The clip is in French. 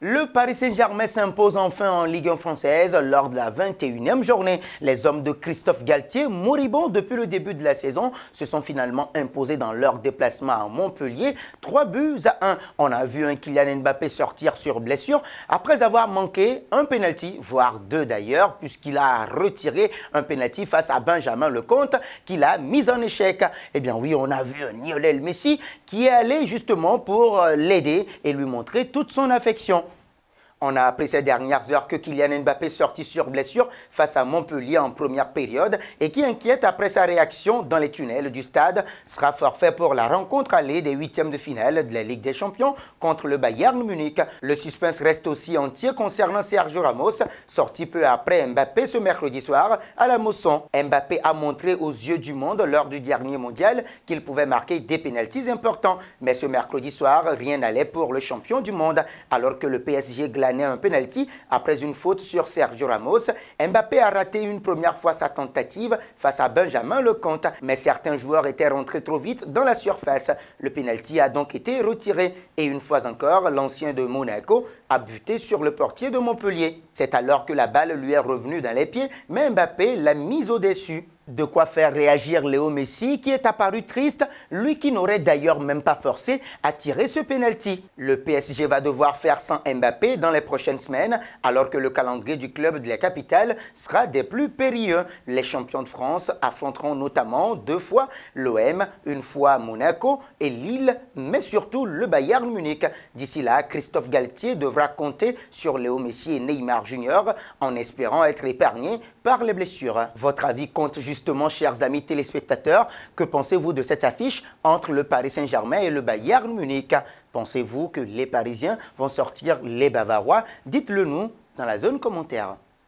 Le Paris Saint-Germain s'impose enfin en Ligue 1 française lors de la 21e journée. Les hommes de Christophe Galtier, moribonds depuis le début de la saison, se sont finalement imposés dans leur déplacement à Montpellier. 3-1. On a vu un Kylian Mbappé sortir sur blessure après avoir manqué un penalty, voire deux d'ailleurs, puisqu'il a retiré un penalty face à Benjamin Lecomte qu'il a mis en échec. Eh bien oui, on a vu un Lionel Messi qui est allé justement pour l'aider et lui montrer toute son affection. On a appris ces dernières heures que Kylian Mbappé sorti sur blessure face à Montpellier en première période et qui inquiète après sa réaction dans les tunnels du stade sera forfait pour la rencontre allée des huitièmes de finale de la Ligue des Champions contre le Bayern Munich. Le suspense reste aussi entier concernant Sergio Ramos, sorti peu après Mbappé ce mercredi soir à la Mosson. Mbappé a montré aux yeux du monde lors du dernier mondial qu'il pouvait marquer des pénaltys importants. Mais ce mercredi soir, rien n'allait pour le champion du monde alors que le PSG glanait un penalty après une faute sur Sergio Ramos. Mbappé a raté une première fois sa tentative face à Benjamin Lecomte, mais certains joueurs étaient rentrés trop vite dans la surface. Le penalty a donc été retiré et une fois encore, l'ancien de Monaco a buté sur le portier de Montpellier. C'est alors que la balle lui est revenue dans les pieds, mais Mbappé l'a mise au-dessus. De quoi faire réagir Léo Messi qui est apparu triste, lui qui n'aurait d'ailleurs même pas forcé à tirer ce penalty. Le PSG va devoir faire sans Mbappé dans les prochaines semaines alors que le calendrier du club de la capitale sera des plus périlleux. Les champions de France affronteront notamment deux fois l'OM, une fois Monaco et Lille, mais surtout le Bayern Munich. D'ici là, Christophe Galtier devra compter sur Léo Messi et Neymar Junior en espérant être épargné par les blessures. Votre avis compte justement, chers amis téléspectateurs. Que pensez-vous de cette affiche entre le Paris Saint-Germain et le Bayern Munich? Pensez-vous que les Parisiens vont sortir les Bavarois? Dites-le nous dans la zone commentaire.